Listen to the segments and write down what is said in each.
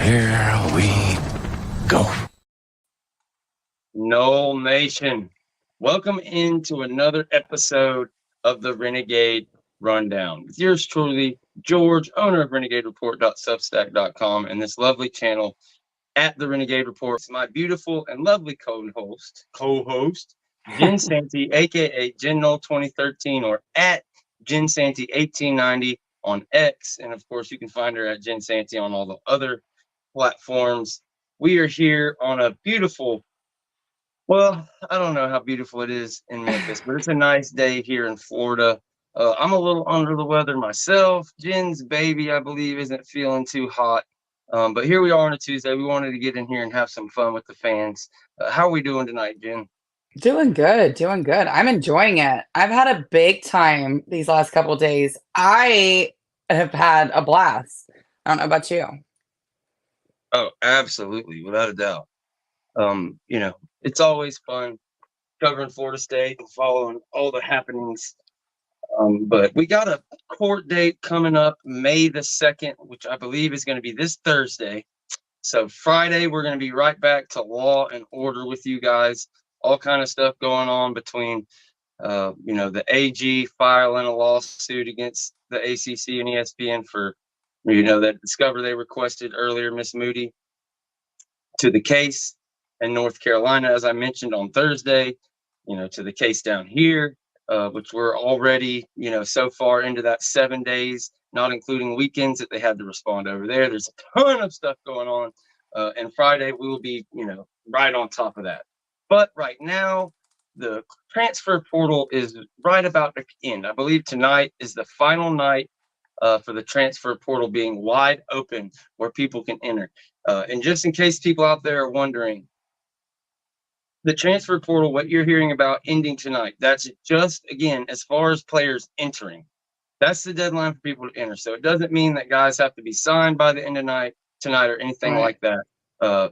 Here we go. Noel Nation, welcome into another episode of the Renegade Rundown with yours truly, George, owner of RenegadeReport.substack.com, and this lovely channel at the Renegade Report. It's my beautiful and lovely co-host, Jen Santee, aka Jen Noel 2013, or at Jen Santee 1890 on X, and of course you can find her at Jen Santee on all the other platforms. We are here on a beautiful, well, I don't know how beautiful it is in Memphis, but it's a nice day here in Florida. I'm a little under the weather myself. Jen's baby, I believe, isn't feeling too hot. But here we are on a Tuesday. We wanted to get in here and have some fun with the fans. How are we doing tonight, Jen? Doing good, doing good. I'm enjoying it. I've had a big time these last couple of days. I have had a blast. I don't know about you. Oh, absolutely, without a doubt. It's always fun covering Florida State and following all the happenings. But we got a court date coming up May the 2nd, which I believe is going to be this Thursday. So Friday, we're going to be right back to law and order with you guys. All kind of stuff going on between, the AG filing a lawsuit against the ACC and ESPN for, that discovery they requested earlier, Miss Moody, to the case in North Carolina, as I mentioned on Thursday, to the case down here, which we're already, so far into that 7 days, not including weekends that they had to respond over there. There's a ton of stuff going on. And Friday, we will be, right on top of that. But right now, the transfer portal is right about to end. I believe tonight is the final night for the transfer portal being wide open where people can enter. And just in case people out there are wondering, the transfer portal, what you're hearing about ending tonight, that's just, again, as far as players entering. That's the deadline for people to enter. So it doesn't mean that guys have to be signed by the end of tonight or anything like that.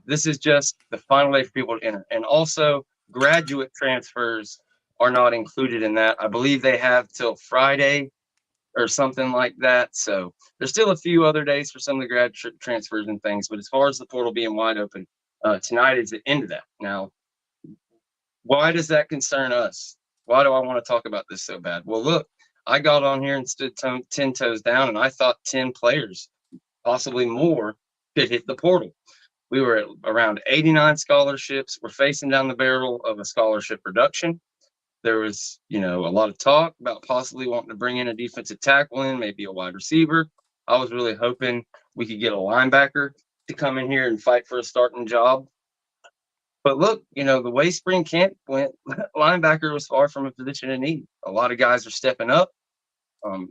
This is just the final day for people to enter. And also, graduate transfers are not included in that. I believe they have till Friday or something like that. So there's still a few other days for some of the grad transfers and things. But as far as the portal being wide open, tonight is the end of that. Now, why does that concern us? Why do I want to talk about this so bad? Well, look, I got on here and stood 10 toes down, and I thought 10 players, possibly more, could hit the portal. We were at around 89 scholarships. We're facing down the barrel of a scholarship reduction. There was, a lot of talk about possibly wanting to bring in a defensive tackle in, maybe a wide receiver. I was really hoping we could get a linebacker to come in here and fight for a starting job. But look, the way spring camp went, linebacker was far from a position of need. A lot of guys are stepping up. A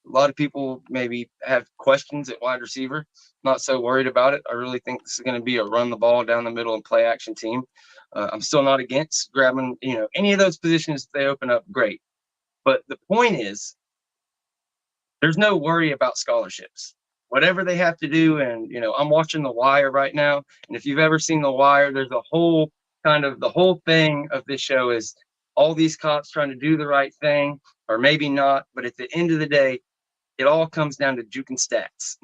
lot of people maybe have questions at wide receiver. Not so worried about it. I really think this is going to be a run the ball down the middle and play action team. I'm still not against grabbing, any of those positions if they open up, great. But the point is, there's no worry about scholarships. Whatever they have to do, and I'm watching The Wire right now, and if you've ever seen The Wire, there's a whole the whole thing of this show is all these cops trying to do the right thing, or maybe not, but at the end of the day, it all comes down to juking stats,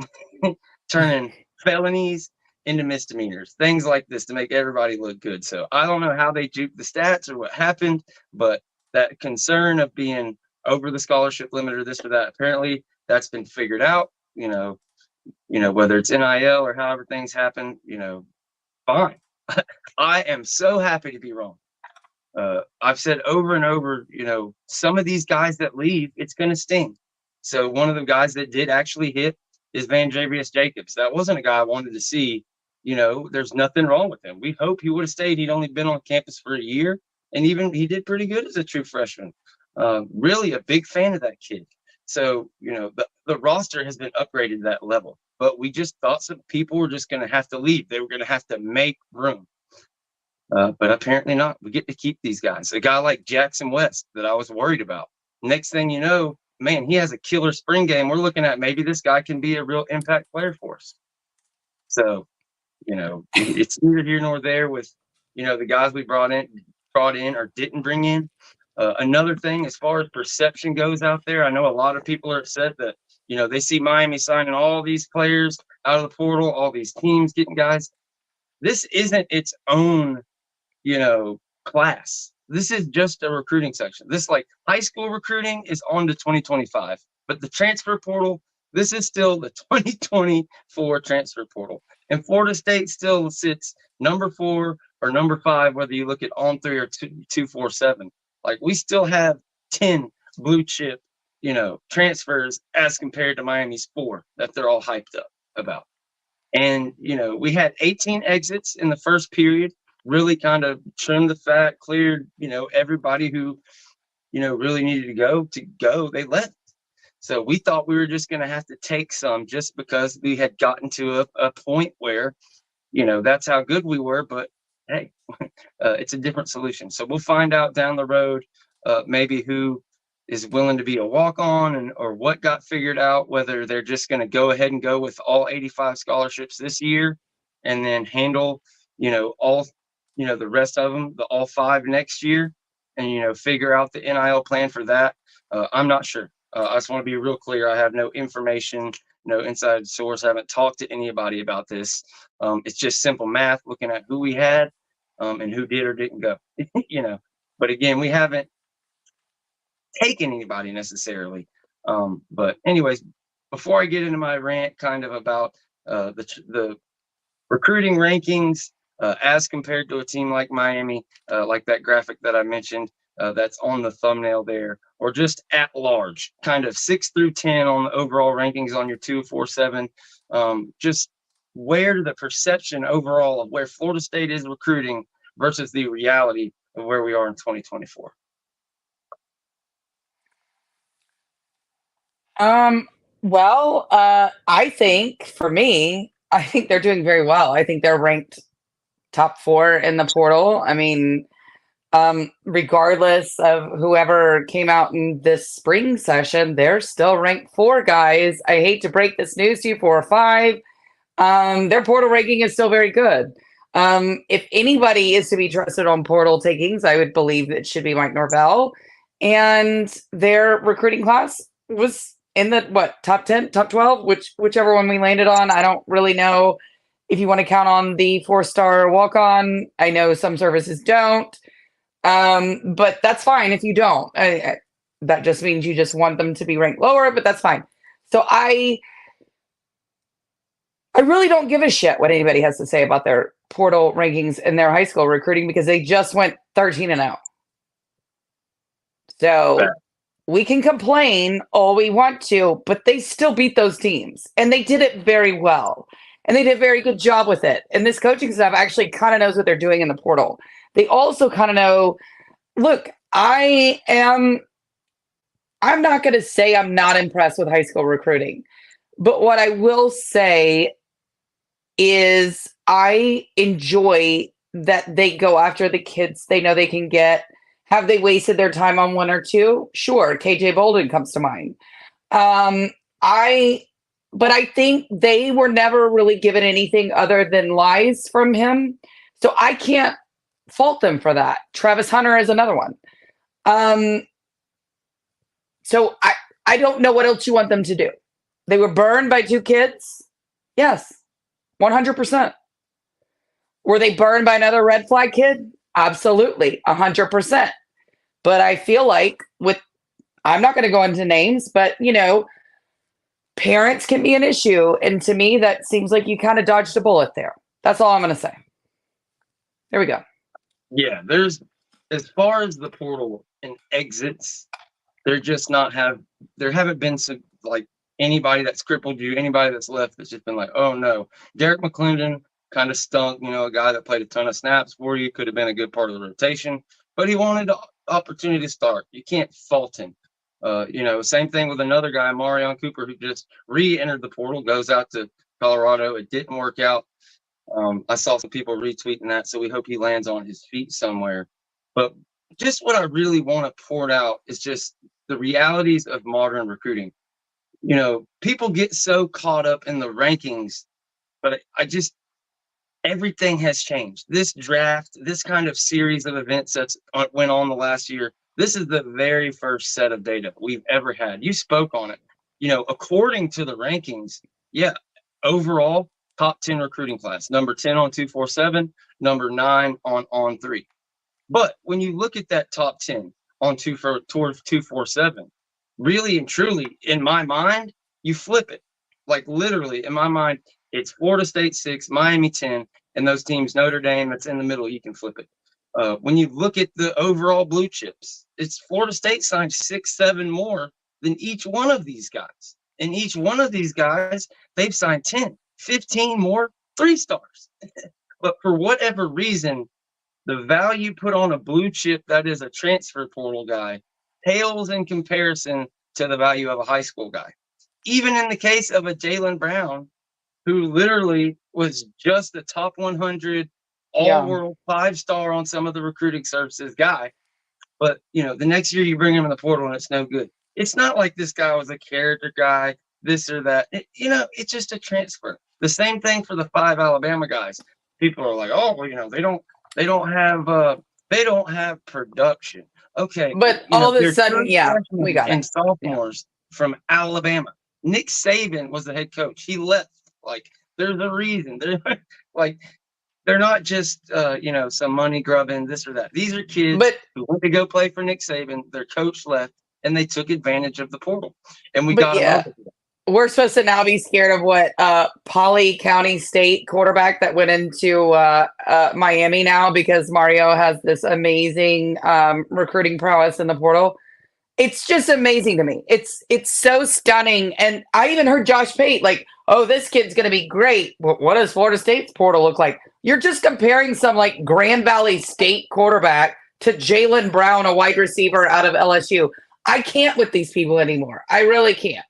turning felonies into misdemeanors, things like this to make everybody look good. So I don't know how they juked the stats or what happened, but that concern of being over the scholarship limit or this or that, apparently that's been figured out. Whether it's NIL or however things happen, fine. I am so happy to be wrong. I've said over and over, some of these guys that leave, it's going to sting. So one of the guys that did actually hit is Van Javius Jacobs. That wasn't a guy I wanted to see. There's nothing wrong with him. We hope he would have stayed. He'd only been on campus for a year, and even he did pretty good as a true freshman. Really a big fan of that kid. So, the roster has been upgraded to that level, but we just thought some people were just going to have to leave. They were going to have to make room. But apparently not. We get to keep these guys. A guy like Jackson West that I was worried about. Next thing you know, man, he has a killer spring game. We're looking at maybe this guy can be a real impact player for us. So, it's neither here nor there with, the guys we brought in or didn't bring in. Another thing, as far as perception goes out there, I know a lot of people are upset that, You know, they see Miami signing all these players out of the portal, all these teams getting guys. This isn't its own, you know, class. This is just a recruiting section. This, like, high school recruiting is on to 2025, but the transfer portal, this is still the 2024 transfer portal. And Florida State still sits number 4 or number 5, whether you look at On 3 or 247. Like, we still have 10 blue chip, you know, transfers as compared to Miami's 4 that they're all hyped up about. And, you know, we had 18 exits in the first period, really kind of trimmed the fat, cleared, you know, everybody who, you know, really needed to go, they left. So we thought we were just going to have to take some just because we had gotten to a point where, you know, that's how good we were. But hey, it's a different solution. So we'll find out down the road, maybe who is willing to be a walk-on and or what got figured out, whether they're just going to go ahead and go with all 85 scholarships this year and then handle, you know, all, you know, the rest of them, the all 5 next year, and, you know, figure out the NIL plan for that. I'm not sure. I just want to be real clear. I have no information, no inside source. I haven't talked to anybody about this. It's just simple math, looking at who we had and who did or didn't go, you know. But again, we haven't taken anybody necessarily. But anyways, before I get into my rant kind of about the recruiting rankings as compared to a team like Miami, like that graphic that I mentioned, that's on the thumbnail there, or just at large, kind of 6 through 10 on the overall rankings on your 247. Just where the perception overall of where Florida State is recruiting versus the reality of where we are in 2024. Well, I think for me, I think they're doing very well. I think they're ranked top 4 in the portal. I mean, regardless of whoever came out in this spring session, they're still ranked 4, guys. I hate to break this news to you, 4 or 5. Their portal ranking is still very good. If anybody is to be trusted on portal takings, I would believe it should be Mike Norvell. And their recruiting class was in the top 10, top 12, whichever one we landed on. I don't really know if you want to count on the 4-star walk-on. I know some services don't. But that's fine if you don't. That just means you just want them to be ranked lower, but that's fine. So I really don't give a shit what anybody has to say about their portal rankings and their high school recruiting because they just went 13-0. So we can complain all we want to, but they still beat those teams and they did it very well and they did a very good job with it. And this coaching staff actually kind of knows what they're doing in the portal. They also kind of know, look, I'm not going to say I'm not impressed with high school recruiting, but what I will say is I enjoy that they go after the kids they know they can get. Have they wasted their time on 1 or 2? Sure. KJ Bolden comes to mind. But I think they were never really given anything other than lies from him. So I can't fault them for that. Travis Hunter is another one. So I don't know what else you want them to do. They were burned by 2 kids. Yes, 100%. Were they burned by another red flag kid? Absolutely, 100%. But I feel like I'm not going to go into names, but you know, parents can be an issue. And to me, that seems like you kind of dodged a bullet there. That's all I'm going to say. There we go. Yeah, there's, as far as the portal and exits, there haven't been some, like, anybody that's crippled you, anybody that's left that's just been like, oh no. Derek McClendon kind of stunk, you know, a guy that played a ton of snaps for you, could have been a good part of the rotation, but he wanted the opportunity to start. You can't fault him. You know, same thing with another guy, Marion Cooper, who just re-entered the portal, goes out to Colorado. It didn't work out. I saw some people retweeting that, so we hope he lands on his feet somewhere. But just what I really want to pour out is just the realities of modern recruiting. You know, people get so caught up in the rankings, but everything has changed. This draft, this kind of series of events that went on the last year, this is the very first set of data we've ever had. You spoke on it. according to the rankings, yeah, overall top 10 recruiting class, number 10 on 247, number 9 on On3. But when you look at that top 10 on 247, really and truly, in my mind, you flip it. Like literally, in my mind, it's Florida State 6, Miami 10, and those teams, Notre Dame, that's in the middle, you can flip it. When you look at the overall blue chips, it's Florida State signed 6, 7 more than each one of these guys. And each one of these guys, they've signed 10, 15 more 3-stars. But for whatever reason, the value put on a blue chip that is a transfer portal guy pales in comparison to the value of a high school guy. Even in the case of a Jaylen Brown, who literally was just a top 100 all-world 5-star on some of the recruiting services guy. But, the next year you bring him in the portal and it's no good. It's not like this guy was a character guy, this or that. It's just a transfer. The same thing for the 5 Alabama guys. People are like, oh, well, they don't have production. Okay. But all of a sudden, we got it. And sophomores from Alabama. Nick Saban was the head coach. He left. Like, there's a reason. They're not just some money grubbing, this or that. These are kids who went to go play for Nick Saban. Their coach left, and they took advantage of the portal. And we got them over. We're supposed to now be scared of what Poly County State quarterback that went into Miami now because Mario has this amazing recruiting prowess in the portal. It's just amazing to me. It's so stunning. And I even heard Josh Pate like, oh, this kid's going to be great. What does Florida State's portal look like? You're just comparing some like Grand Valley State quarterback to Jaylen Brown, a wide receiver out of LSU. I can't with these people anymore. I really can't.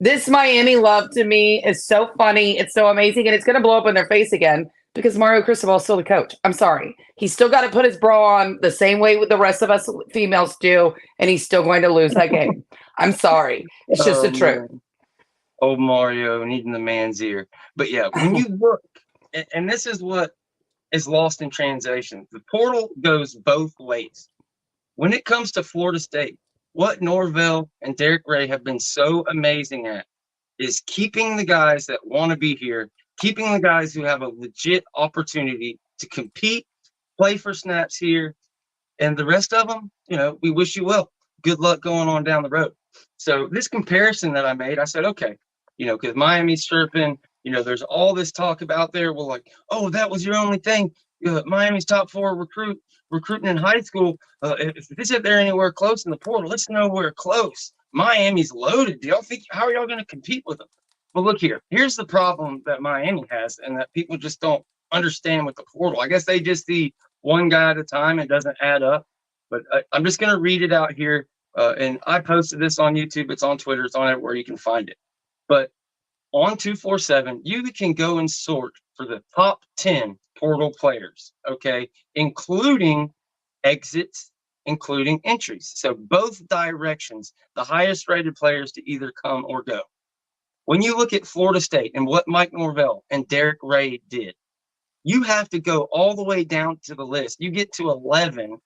This Miami love to me is so funny. It's so amazing. And it's going to blow up in their face again because Mario Cristobal is still the coach. I'm sorry. He's still got to put his bra on the same way with the rest of us females do. And he's still going to lose that game. I'm sorry. It's just the truth. Old Mario needing the man's ear. But yeah, when you look, and this is what is lost in translation. The portal goes both ways. When it comes to Florida State, what Norvell and Derek Ray have been so amazing at is keeping the guys that want to be here, keeping the guys who have a legit opportunity to compete, play for snaps here, and the rest of them, we wish you well. Good luck going on down the road. So this comparison that I made, I said, okay, because Miami's chirping, there's all this talk about there. Well, like, oh, that was your only thing. Miami's top 4 recruiting in high school. If this isn't there anywhere close in the portal, let's know where close. Miami's loaded. Do y'all think, how are y'all going to compete with them? Well, look here. Here's the problem that Miami has and that people just don't understand with the portal. I guess they just see one guy at a time. It doesn't add up. But I'm just going to read it out here. And I posted this on YouTube. It's on Twitter. It's on everywhere you can find it. But on 247, you can go and sort for the top 10 portal players, okay, including exits, including entries. So both directions, the highest rated players to either come or go. When you look at Florida State and what Mike Norvell and Derek Ray did, you have to go all the way down to the list. You get to 11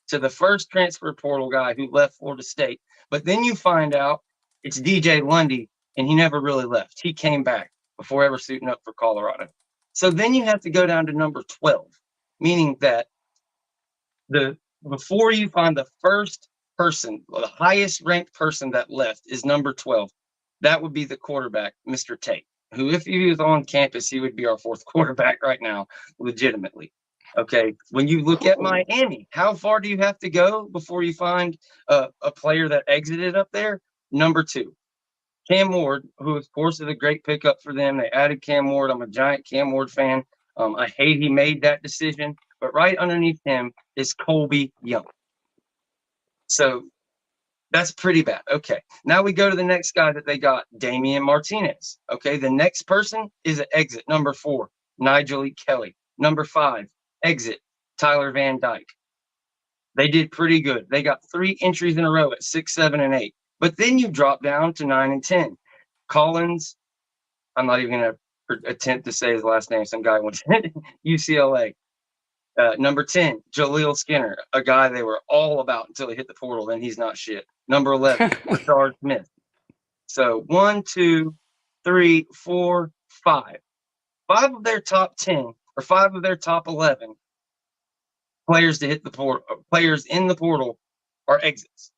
to the first transfer portal guy who left Florida State. But then you find out it's DJ Lundy, and he never really left. He came back before ever suiting up for Colorado. So then you have to go down to number 12, meaning that before you find the first person, the highest ranked person that left is number 12. That would be the quarterback, Mr. Tate, who if he was on campus, he would be our 4th quarterback right now, legitimately. Okay, when you look at Miami, how far do you have to go before you find a player that exited up there? Number 2. Cam Ward, who of course is a great pickup for them. They added Cam Ward. I'm a giant Cam Ward fan. I hate he made that decision, but right underneath him is Colby Young. So that's pretty bad. Okay, now we go to the next guy that they got, Damian Martinez. Okay, the next person is an exit, number 4, Nigel E. Kelly. Number 5, exit, Tyler Van Dyke. They did pretty good. They got 3 entries in a row at 6, 7, and 8. But then you drop down to 9 and 10. Collins, I'm not even going to attempt to say his last name. Some guy went to UCLA. Number 10, Jaleel Skinner, a guy they were all about until he hit the portal. Then he's not shit. Number 11, Rashard Smith. So 1, 2, 3, 4, 5. 5 of their top 10 or 5 of their top 11 players to hit the portal, players in the portal are exits.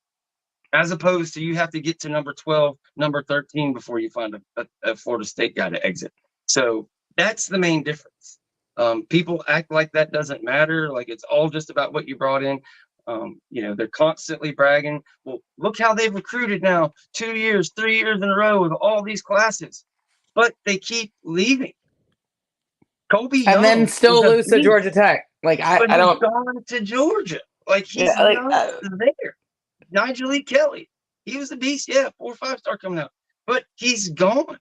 As opposed to you have to get to number 12, number 13 before you find a Florida State guy to exit. So that's the main difference. People act like that doesn't matter, like it's all just about what you brought in. They're constantly bragging. Well, look how they've recruited now 2 years, 3 years in a row with all these classes, but they keep leaving. Kobe And Young then was still a lose to beast, Georgia Tech. Like but I he's don't. gone to Georgia. Like he's Yeah, like not there. Nigel E. Kelly, he was a beast. Yeah, 4 or 5-star coming out, but he's gone.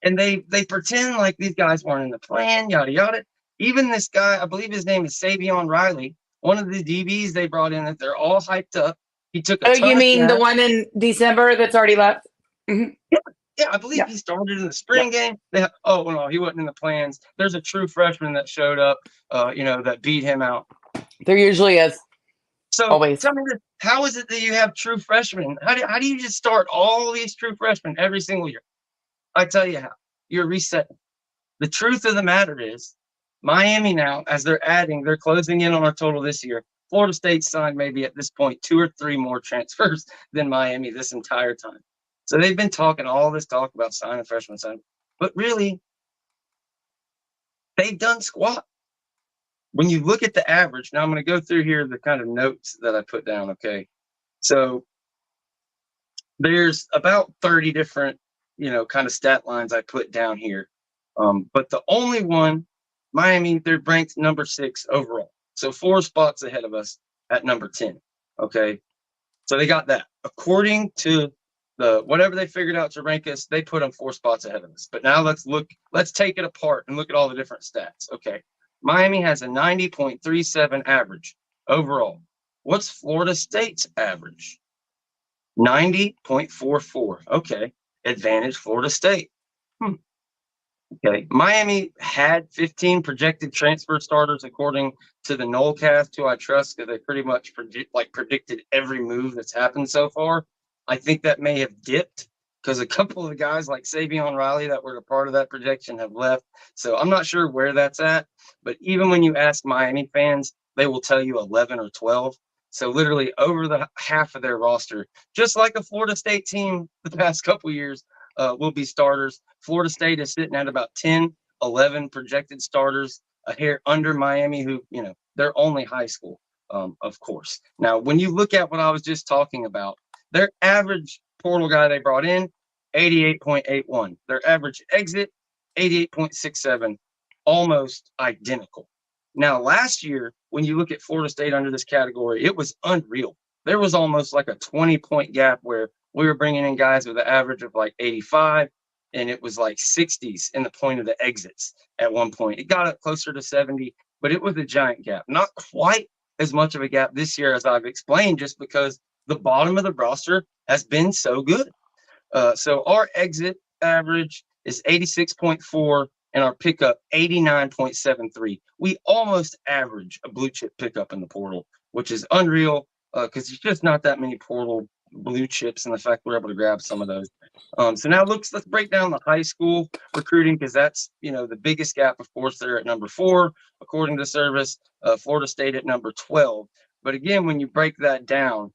And they pretend like these guys weren't in the plan, yada yada. Even this guy, I believe his name is Savion Riley, one of the DBs they brought in that they're all hyped up. He took a Oh, ton you of mean the snaps. one in December that's already left? Mm-hmm. Yeah, I believe Yeah. he started in the spring game. Oh no, he wasn't in the plans. There's a true freshman that showed up, that beat him out. There usually is. So Always. tell me this, how is it that you have true freshmen? How do you just start all these true freshmen every single year? I tell you how. You're resetting. The truth of the matter is, Miami now, as they're closing in on our total this year. Florida State signed maybe at this point 2 or 3 more transfers than Miami this entire time. So they've been talking all this talk about signing freshmen, but really, they've done squat. When you look at the average, now I'm going to go through here the kind of notes that I put down. Okay, so there's about 30 different, kind of stat lines I put down here. But the only one, Miami, they're ranked number 6 overall. So 4 spots ahead of us at number 10. Okay. So they got that. According to whatever they figured out to rank us, they put them 4 spots ahead of us. But now let's take it apart and look at all the different stats. Okay. Miami has a 90.37 average overall. What's Florida State's average? 90.44. Okay. Advantage Florida State. Okay. Miami had 15 projected transfer starters according to the Nolecast, who I trust because they pretty much predicted every move that's happened so far. I think that may have dipped because a couple of the guys like Savion Riley that were a part of that projection have left. So I'm not sure where that's at. But even when you ask Miami fans, they will tell you 11 or 12. So literally over the half of their roster, just like a Florida State team the past couple of years, will be starters. Florida State is sitting at about 10, 11 projected starters, a hair under Miami, who, they're only high school, of course. Now, when you look at what I was just talking about, their average portal guy they brought in, 88.81. Their average exit, 88.67, almost identical. Now, last year, when you look at Florida State under this category, it was unreal. There was almost like a 20-point gap where we were bringing in guys with an average of like 85, and it was like 60s in the point of the exits at one point. It got up closer to 70, but it was a giant gap. Not quite as much of a gap this year as I've explained, just because the bottom of the roster has been so good. So our exit average is 86.4 and our pickup 89.73. We almost average a blue chip pickup in the portal, which is unreal because there's just not that many portal blue chips, and the fact we're able to grab some of those. So now let's break down the high school recruiting, because that's the biggest gap. Of course, they're at number 4 according to Service. Florida State at number 12. But again, when you break that down,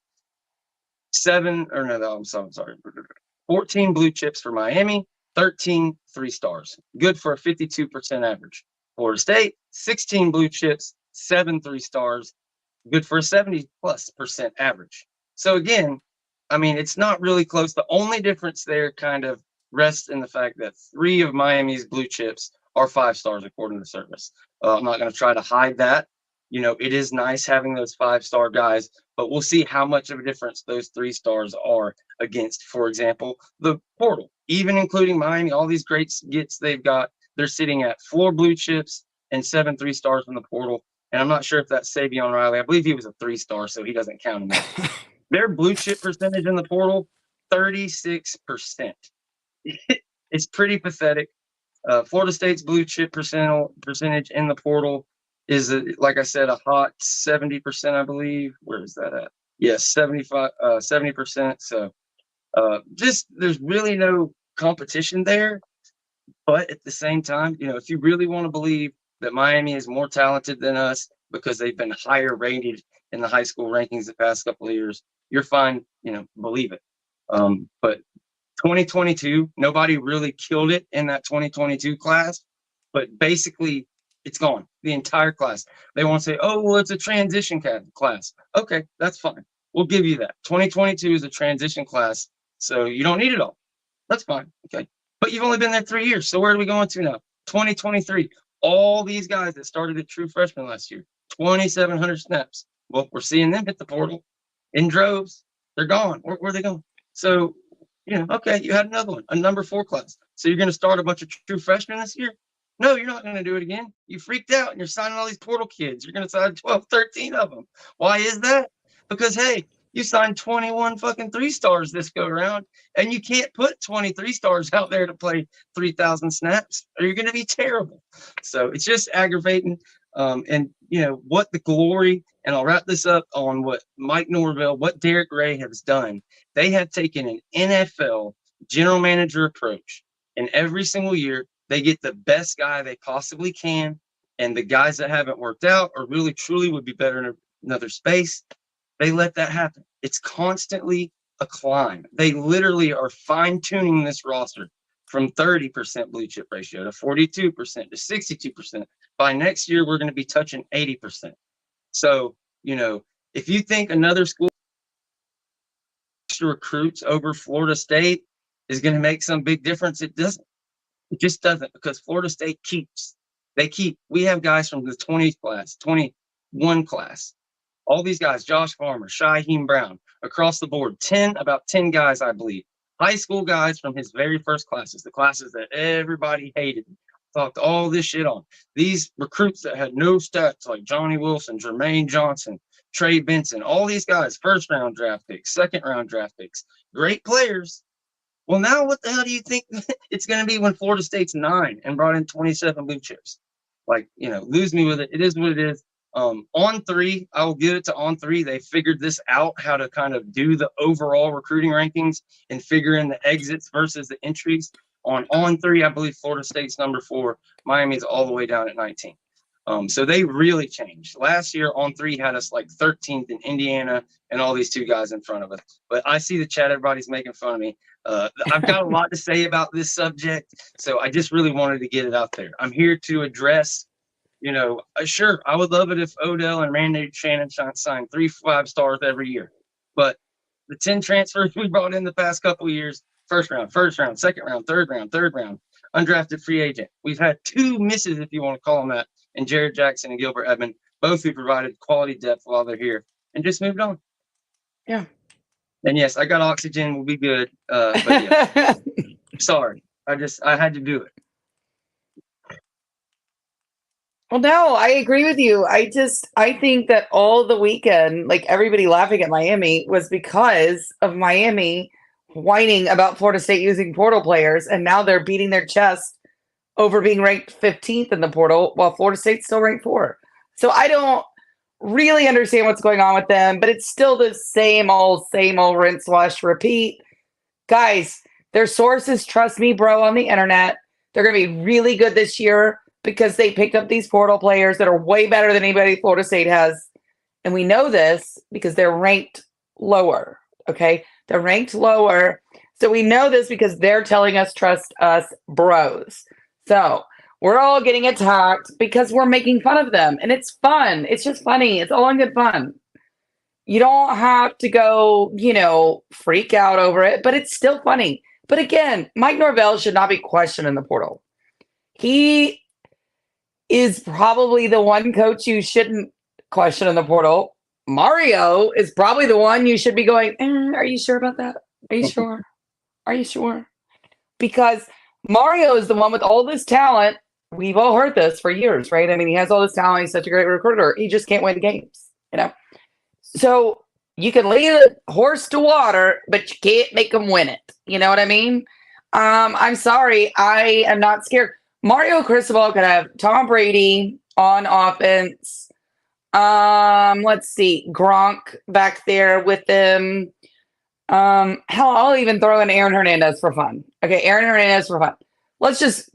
14 blue chips for Miami, 13 3-stars. Good for a 52% average. Florida State, 16 blue chips, 7 3-stars. Good for a 70+% average. So again, I mean, it's not really close. The only difference there kind of rests in the fact that 3 of Miami's blue chips are 5-stars according to Service. I'm not going to try to hide that. It is nice having those 5-star guys, but we'll see how much of a difference those 3-stars are against, for example, the portal. Even including Miami, all these great gets they've got, they're sitting at 4 blue chips and 7 3-stars from the portal. And I'm not sure if that's Savion Riley. I believe he was a 3-star, so he doesn't count in that. Their blue chip percentage in the portal, 36%. It's pretty pathetic. Florida State's blue chip percentage in the portal is, like I said, a hot 70%, I believe. Where is that at? Yes, 70%. So Just there's really no competition there. But at the same time, if you really want to believe that Miami is more talented than us because they've been higher rated in the high school rankings the past couple of years, you're fine, believe it. But 2022, nobody really killed it in that 2022 class, but basically it's gone. The entire class. They want to say, oh, well, it's a transition class. Okay, that's fine. We'll give you that. 2022 is a transition class, so you don't need it all. That's fine. Okay. But you've only been there 3 years. So where are we going to now? 2023. All these guys that started at true freshmen last year, 2,700 snaps. Well, we're seeing them hit the portal in droves. They're gone. Where are they going? So, okay, you had another one, a number 4 class. So you're going to start a bunch of true freshmen this year? No, you're not going to do it again. You freaked out and you're signing all these portal kids. You're going to sign 12, 13 of them. Why is that? Because, hey, you signed 21 fucking 3-stars this go around, and you can't put 23 stars out there to play 3,000 snaps, or you're going to be terrible. So it's just aggravating. And what the glory, and I'll wrap this up on what Mike Norvell, what Derek Ray has done. They have taken an NFL general manager approach, and every single year they get the best guy they possibly can, and the guys that haven't worked out or really truly would be better in another space, they let that happen. It's constantly a climb. They literally are fine-tuning this roster from 30% blue chip ratio to 42% to 62%. By next year, we're going to be touching 80%. So, if you think another school recruits over Florida State is going to make some big difference, it doesn't. It just doesn't, because Florida State we have guys from the 20 class, 21 class. All these guys, Josh Farmer, Shaheem Brown, across the board, about 10 guys, I believe. High school guys from his very first classes, the classes that everybody hated, talked all this shit on. These recruits that had no stats, like Johnny Wilson, Jermaine Johnson, Trey Benson, all these guys, first-round draft picks, second-round draft picks, great players. Well, now what the hell do you think it's going to be when Florida State's 9 and brought in 27 blue chips? Lose me with it. It is what it is. On3, I will give it to On3. They figured this out, how to kind of do the overall recruiting rankings and figure in the exits versus the entries. On3, I believe Florida State's number 4. Miami's all the way down at 19. So they really changed. Last year, On3 had us like 13th in Indiana and all these 2 guys in front of us. But I see the chat. Everybody's making fun of me. I've got a lot to say about this subject, so I just really wanted to get it out there. I'm here to address sure, I would love it if Odell and Randy Shannon signed 3 5-stars every year. But the 10 transfers we brought in the past couple of years, first round, second round, third round, undrafted free agent. We've had 2 misses, if you want to call them that, and Jared Jackson and Gilbert Edmond, both who provided quality depth while they're here, and just moved on. Yeah. And yes, I got oxygen. We'll be good. But yeah, sorry. I had to do it. Well, no, I agree with you. I think that all the weekend, like everybody laughing at Miami, was because of Miami whining about Florida State using portal players, and now they're beating their chest over being ranked 15th in the portal, while Florida State's still ranked 4. So I don't really understand what's going on with them, but it's still the same old rinse, wash, repeat. Guys, their sources, trust me, bro, on the internet. They're going to be really good this year, because they picked up these portal players that are way better than anybody Florida State has. And we know this because they're ranked lower, okay? They're ranked lower. So we know this because they're telling us, trust us, bros. So we're all getting attacked because we're making fun of them. And it's fun. It's just funny. It's all in good fun. You don't have to go, freak out over it, but it's still funny. But again, Mike Norvell should not be questioned in the portal. He is probably the one coach you shouldn't question in the portal. Mario is probably the one you should be going, are you sure about that? Are you sure? Are you sure? Because Mario is the one with all this talent. We've all heard this for years, right? I mean, he has all this talent. He's such a great recruiter. He just can't win games, So you can lead a horse to water, but you can't make him win it. You know what I mean? I'm sorry. I am not scared. Mario Cristobal could have Tom Brady on offense. Let's see, Gronk back there with him. Hell, I'll even throw in Aaron Hernandez for fun. Okay, Aaron Hernandez for fun. Let's just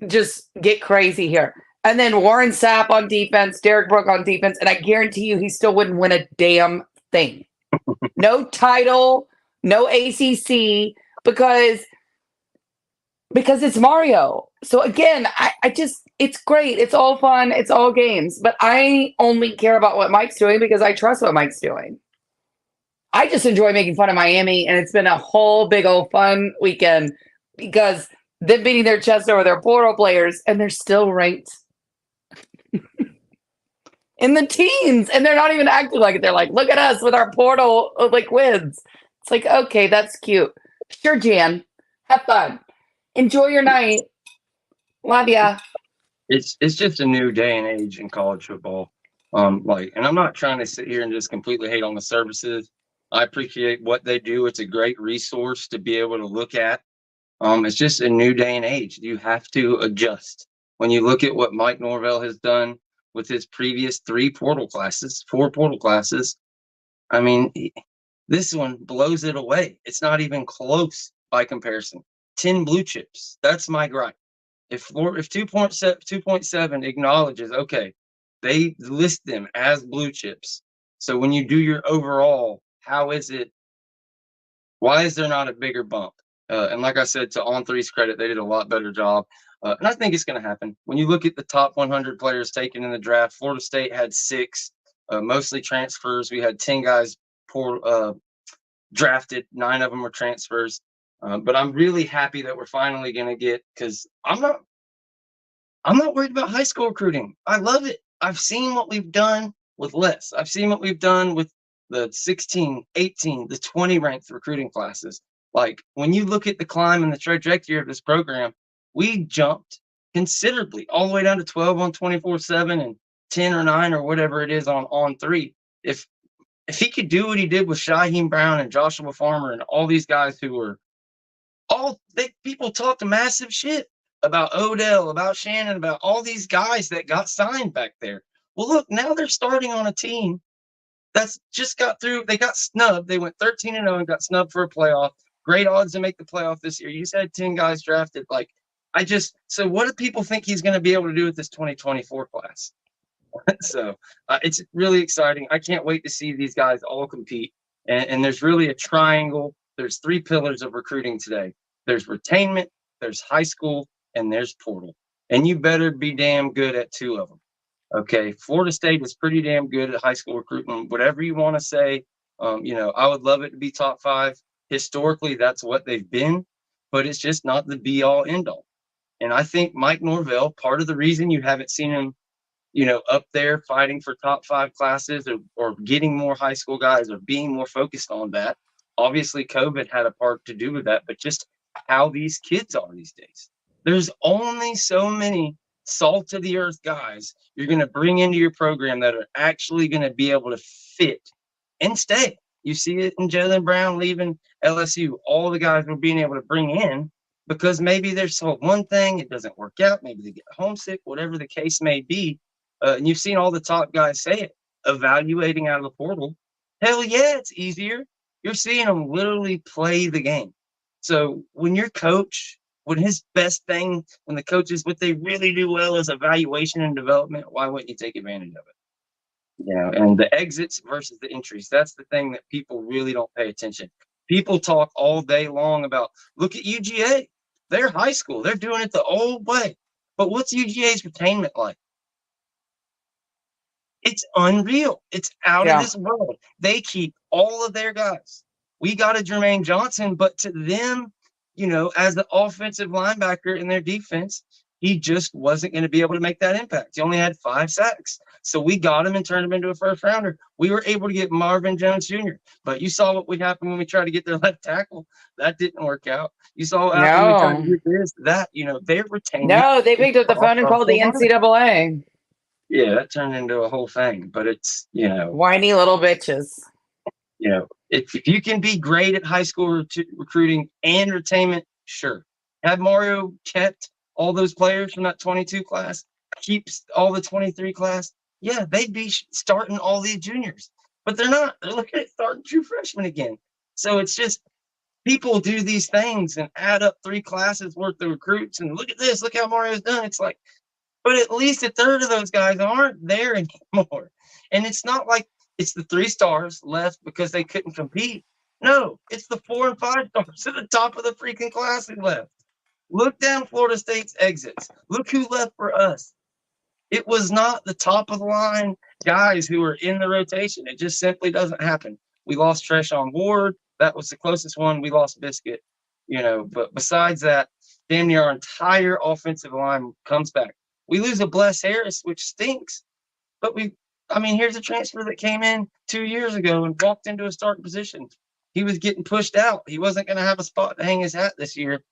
get crazy here. And then Warren Sapp on defense, Derek Brooke on defense, and I guarantee you he still wouldn't win a damn thing. No title, no ACC, because it's Mario. So again, I just, it's great. It's all fun. It's all games. But I only care about what Mike's doing because I trust what Mike's doing. I just enjoy making fun of Miami, and it's been a whole big old fun weekend because them beating their chest over their portal players, and they're still ranked in the teens, and they're not even acting like it. They're like, look at us with our portal like wins. It's like, okay, that's cute. Sure, Jan. Have fun. Enjoy your night. Love ya. It's just a new day and age in college football. And I'm not trying to sit here and just completely hate on the services. I appreciate what they do. It's a great resource to be able to look at. It's just a new day and age. You have to adjust. When you look at what Mike Norvell has done with his previous 4 portal classes, I mean, this one blows it away. It's not even close by comparison. 10 blue chips. That's my gripe. If 2.7 acknowledges, okay, they list them as blue chips. So when you do your overall, why is there not a bigger bump? And like I said, to On3's credit, they did a lot better job. And I think it's going to happen. When you look at the top 100 players taken in the draft, Florida State had 6, mostly transfers. We had 10 guys drafted. 9 of them were transfers. But I'm really happy that we're finally going to get, because I'm not worried about high school recruiting. I love it. I've seen what we've done with less. I've seen what we've done with the 16, 18, the 20 ranked recruiting classes. Like, when you look at the climb and the trajectory of this program, we jumped considerably all the way down to 12 on 24/7 and 10 or 9 or whatever it is on 3. If he could do what he did with Shaheem Brown and Joshua Farmer and all these guys who were people talked massive shit about Odell, about Shannon, about all these guys that got signed back there. Well, look, now they're starting on a team that's just got through. They got snubbed. They went 13-0 and got snubbed for a playoff. Great odds to make the playoff this year. You just had 10 guys drafted. So what do people think he's going to be able to do with this 2024 class? So it's really exciting. I can't wait to see these guys all compete. And there's really a triangle. There's 3 pillars of recruiting today. There's retainment, there's high school, and there's portal. And you better be damn good at 2 of them. Okay, Florida State is pretty damn good at high school recruitment. Whatever you want to say, I would love it to be top 5. Historically, that's what they've been, but it's just not the be-all, end-all. And I think Mike Norvell, part of the reason you haven't seen him, up there fighting for top 5 classes or getting more high school guys or being more focused on that. Obviously, COVID had a part to do with that, but just how these kids are these days. There's only so many salt of the earth guys you're going to bring into your program that are actually going to be able to fit and stay. You see it in Jalen Brown leaving LSU. All the guys we're being able to bring in because maybe there's one thing, it doesn't work out. Maybe they get homesick, whatever the case may be. And you've seen all the top guys say it, evaluating out of the portal. Hell yeah, it's easier. You're seeing them literally play the game. So when your coach, when the coaches, what they really do well is evaluation and development, why wouldn't you take advantage of it? And the exits versus the entries, that's the thing that people really don't pay attention. People talk all day long about, look at UGA. They're high school. They're doing it the old way. But what's UGA's retainment like? It's unreal. It's out of this world. They keep all of their guys. We got a Jermaine Johnson, but to them, as the offensive linebacker in their defense, he just wasn't going to be able to make that impact. He only had 5 sacks. So we got him and turned him into a first rounder. We were able to get Marvin Jones Jr., but you saw what would happen when we tried to get their left tackle. That didn't work out. You saw what happened when we tried to get this, they're retaining. No, they picked up the phone and called the NCAA. Yeah, that turned into a whole thing, but it's, whiny little bitches. If you can be great at high school recruiting and retainment, sure. Have Mario kept all those players from that 22 class, keeps all the 23 class, yeah, they'd be starting all these juniors, but they're not. They're looking at starting true freshmen again. So it's just, people do these things and add up 3 classes worth of recruits and look at this, look how Mario's done. It's like, but at least a third of those guys aren't there anymore. And it's not like it's the 3 stars left because they couldn't compete. No, it's the 4 and 5 stars at the top of the freaking class who left. Look down Florida State's exits. Look who left for us. It was not the top of the line guys who were in the rotation. It just simply doesn't happen. We lost Treshawn Ward. That was the closest one. We lost Biscuit, but besides that, damn near our entire offensive line comes back. We lose a Bless Harris, which stinks, but here's a transfer that came in 2 years ago and walked into a starting position. He was getting pushed out. He wasn't going to have a spot to hang his hat this year,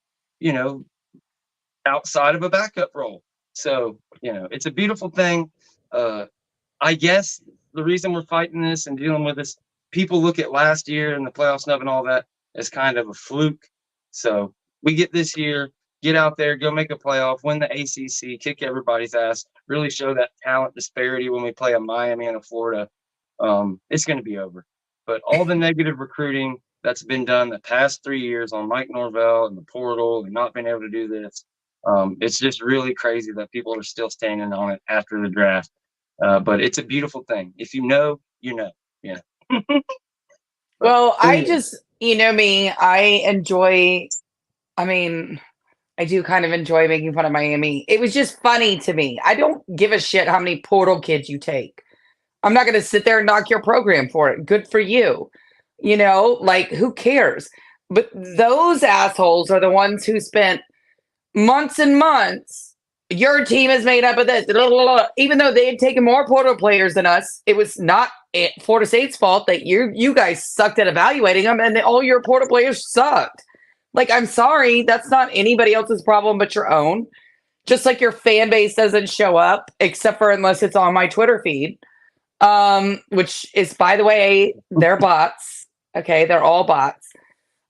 outside of a backup role. So, it's a beautiful thing. I guess the reason we're fighting this and dealing with this, people look at last year and the playoff snub and all that as kind of a fluke. So we get this year, get out there, go make a playoff, win the ACC, kick everybody's ass, really show that talent disparity when we play a Miami and a Florida. It's going to be over. But all the negative recruiting that's been done the past 3 years on Mike Norvell and the portal and not being able to do this, it's just really crazy that people are still standing on it after the draft. But it's a beautiful thing. If you know, you know. Yeah. Well, I just, me, I do kind of enjoy making fun of Miami. It was just funny to me. I don't give a shit how many portal kids you take. I'm not going to sit there and knock your program for it. Good for you. Who cares? But those assholes are the ones who spent months and months. Your team is made up of this. Blah, blah, blah. Even though they had taken more portal players than us, it was not Florida State's fault that you guys sucked at evaluating them, and all your portal players sucked. I'm sorry, that's not anybody else's problem but your own. Just like your fan base doesn't show up, except for unless it's on my Twitter feed, which is, by the way, they're bots. Okay, they're all bots.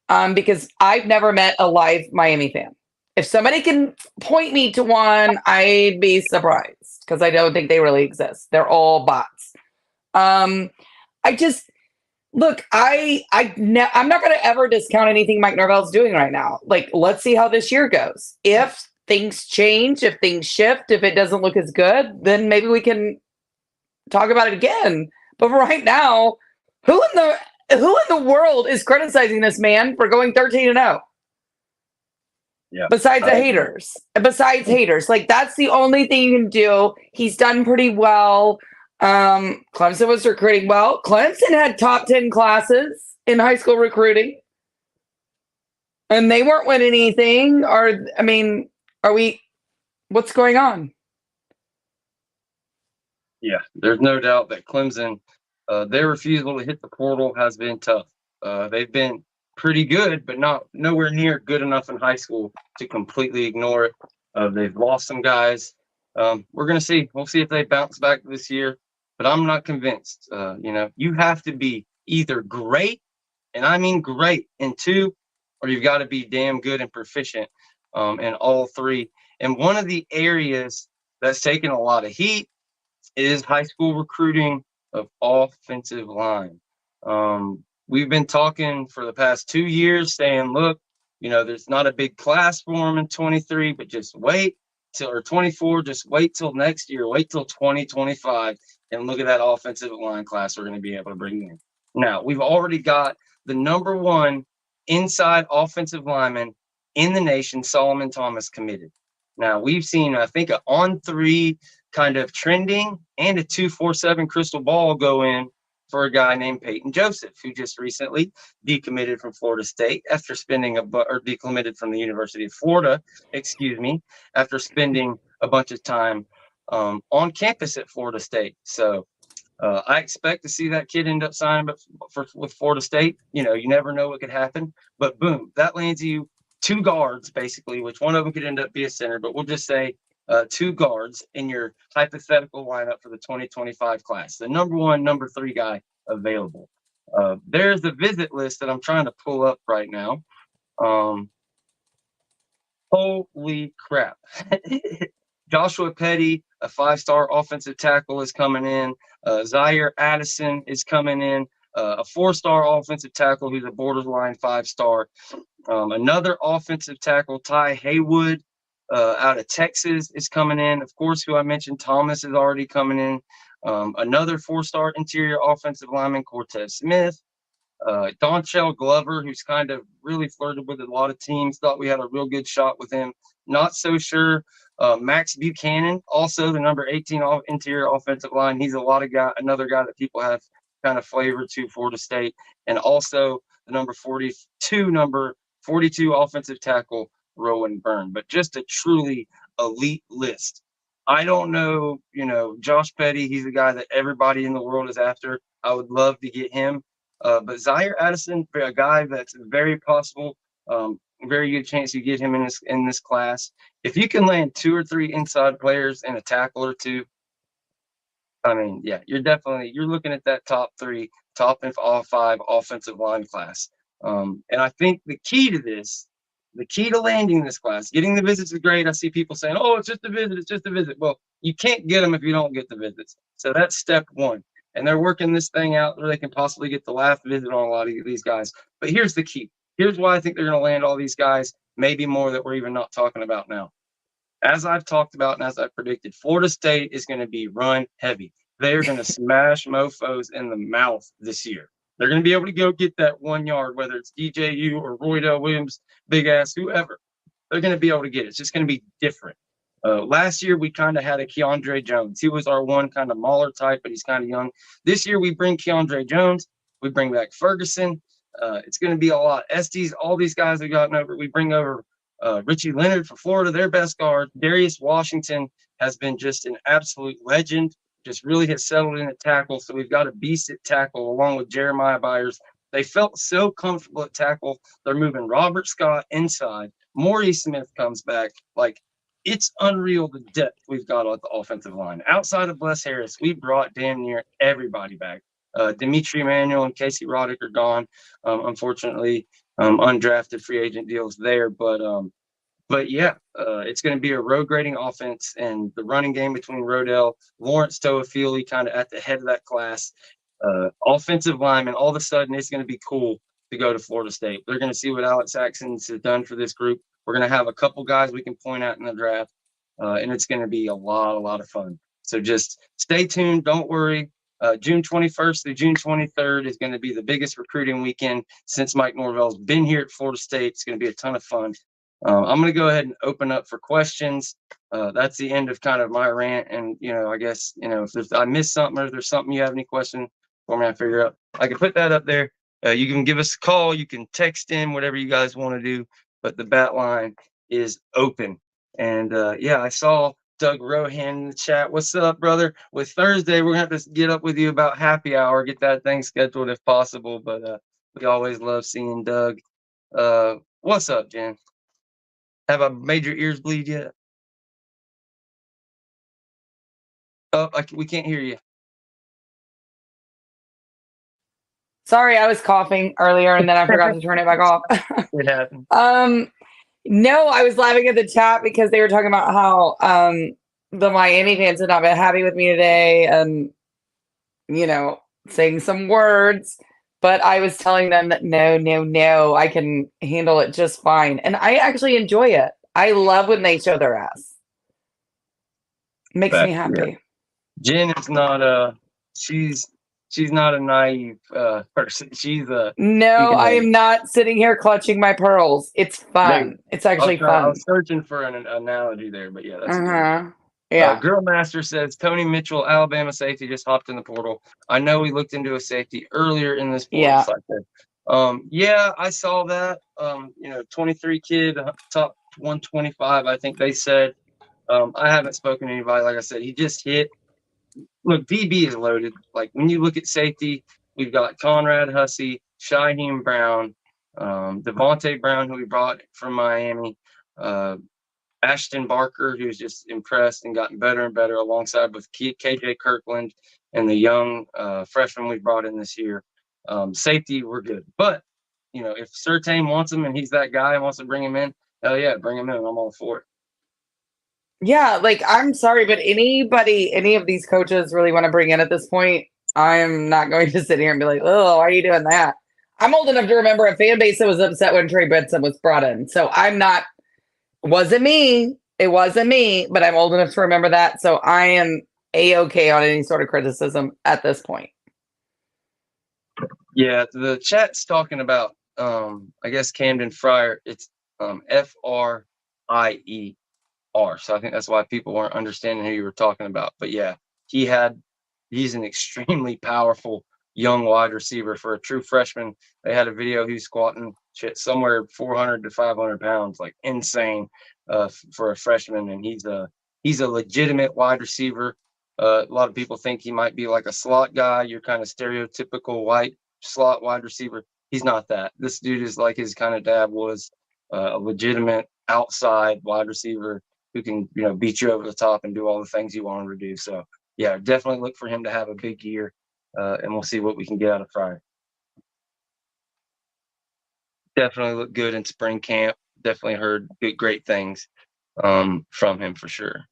Because I've never met a live Miami fan. If somebody can point me to one, I'd be surprised because I don't think they really exist. They're all bots. I'm not going to ever discount anything Mike Norvell's doing right now. Let's see how this year goes. If things change, if things shift, if it doesn't look as good, then maybe we can talk about it again. But for right now, who in the world is criticizing this man for going 13-0? Yeah. Besides haters. That's the only thing you can do. He's done pretty well. Clemson was recruiting well. Clemson had top 10 classes in high school recruiting. And they weren't winning anything. What's going on? Yeah, there's no doubt that Clemson, their refusal to hit the portal has been tough. They've been pretty good, but nowhere near good enough in high school to completely ignore it. They've lost some guys. We're going to see. We'll see if they bounce back this year, but I'm not convinced. You have to be either great, and I mean great, in 2, or you've got to be damn good and proficient in all 3. And one of the areas that's taken a lot of heat is high school recruiting of offensive line. We've been talking for the past 2 years saying, look, there's not a big class for them in 23, but just wait or 24, just wait till next year, wait till 2025, and look at that offensive line class we're going to be able to bring in. Now, we've already got the number 1 inside offensive lineman in the nation, Solomon Thomas, committed. Now, we've seen, I think, an on-3 kind of trending and a 247 crystal ball go in for a guy named Peyton Joseph, who just recently decommitted from Florida State after decommitted from the University of Florida, after spending a bunch of time on campus at Florida State. So I expect to see that kid end up signing with Florida State. You never know what could happen, but boom, that lands you 2 guards, basically, which one of them could end up be a center, but we'll just say 2 guards in your hypothetical lineup for the 2025 class. The number 1, number 3 guy available. There's a visit list that I'm trying to pull up right now. Holy crap. Joshua Petty, a 5-star offensive tackle, is coming in. Zaire Addison is coming in. a 4-star offensive tackle who's a borderline 5-star. Another offensive tackle, Ty Haywood, out of Texas, is coming in. Of course, who I mentioned, Thomas, is already coming in. Another 4-star interior offensive lineman, Cortez Smith. Donchell Glover, who's kind of really flirted with a lot of teams, thought we had a real good shot with him. Not so sure. Max Buchanan, also the number 18 interior offensive line. He's another guy that people have kind of flavor to Florida State. And also the number 42 offensive tackle, Rowan Byrne. But just a truly elite list. I don't know, Josh Petty, he's a guy that everybody in the world is after. I would love to get him. But Zaire Addison, a guy that's very possible, very good chance you get him in this class. If you can land 2 or 3 inside players and a tackle or 2, I mean, yeah, you're looking at that top 5 offensive line class. And I think the key to landing this class, getting the visits is great. I see people saying, "Oh, it's just a visit. It's just a visit." Well, you can't get them if you don't get the visits. So that's step 1. And they're working this thing out where they can possibly get the last visit on a lot of these guys. But here's the key. Here's why I think they're going to land all these guys, maybe more that we're even not talking about now. As I've talked about and as I've predicted, Florida State is going to be run heavy. They are going to smash mofos in the mouth this year. They're going to be able to go get that 1 yard, whether it's DJU or Roydell Williams, big ass, whoever. They're going to be able to get it. It's just going to be different. Last year, we kind of had a Keandre Jones. He was our one kind of mauler type, but he's kind of young. This year, we bring Keandre Jones. We bring back Ferguson. It's going to be a lot. Estes, all these guys have gotten over. We bring over Richie Leonard for Florida, their best guard. Darius Washington has been just an absolute legend, just really has settled in at tackle. So we've got a beast at tackle along with Jeremiah Byers. They felt so comfortable at tackle. They're moving Robert Scott inside. Maurice Smith comes back. It's unreal the depth we've got at the offensive line. Outside of Bless Harris, we brought damn near everybody back. Dimitri Emanuel and Casey Roddick are gone. Unfortunately, undrafted free agent deals there. But yeah, it's going to be a road grading offense, and the running game between Rodell, Lawrence Toafili kind of at the head of that class. Offensive lineman, all of a sudden it's going to be cool to go to Florida State. They're going to see what Alex Saxons has done for this group. We're going to have a couple guys we can point out in the draft, and it's going to be a lot of fun. So just stay tuned. Don't worry. June 21st through June 23rd is going to be the biggest recruiting weekend since Mike Norvell's been here at Florida State. It's going to be a ton of fun. I'm going to go ahead and open up for questions. That's the end of kind of my rant. And, I guess, if I missed something or if there's something you have any question for me, I figure out I can put that up there. You can give us a call. You can text in, whatever you guys want to do. But the bat line is open. And, I saw Doug Rohan in the chat. What's up, brother? With Thursday, we're going to have to get up with you about happy hour, get that thing scheduled if possible. But we always love seeing Doug. What's up, Jen? Have I made your ears bleed yet? Oh, we can't hear you. Sorry, I was coughing earlier and then I forgot to turn it back off. It happened. No, I was laughing at the chat because they were talking about how the Miami fans had not been happy with me today and, saying some words. But I was telling them that no, I can handle it just fine. And I actually enjoy it. I love when they show their ass. Makes me happy. Yeah. Jen is not she's not a naive person. I am not sitting here clutching my pearls. It's fun. It's actually fun. I was searching for an analogy there, but yeah, that's good. Yeah. Girl Master says Tony Mitchell, Alabama safety, just hopped in the portal. I know we looked into a safety earlier in this portal cycle. I saw that. 23 kid, top 125, I think they said. I haven't spoken to anybody. Like I said, he just hit. Look, VB is loaded. Like when you look at safety, we've got Conrad Hussey, Shyheim Brown, Devontae Brown, who we brought from Miami, Ashton Barker, who's just impressed and gotten better and better, alongside with KJ Kirkland and the young freshman we brought in this year. Safety, we're good. But, if Surtain wants him and he's that guy and wants to bring him in, hell yeah, bring him in. I'm all for it. Yeah, I'm sorry, but any of these coaches really want to bring in at this point, I'm not going to sit here and be like, oh, why are you doing that? I'm old enough to remember a fan base that was upset when Trey Benson was brought in. So I'm not, wasn't me. It wasn't me, but I'm old enough to remember that. So I am A-okay on any sort of criticism at this point. Yeah, the chat's talking about I guess Camden Fryer. It's F-R-I-E-R. So I think that's why people weren't understanding who you were talking about. But yeah, he's an extremely powerful young wide receiver for a true freshman. They had a video he was squatting shit somewhere 400 to 500 pounds, like insane for a freshman. And he's a legitimate wide receiver. A lot of people think he might be like a slot guy, your kind of stereotypical white slot wide receiver. He's not that. This dude is like his kind of dad was, a legitimate outside wide receiver who can, beat you over the top and do all the things you want him to do. So yeah, definitely look for him to have a big year, and we'll see what we can get out of Fryer. Definitely looked good in spring camp. Definitely heard great things from him for sure.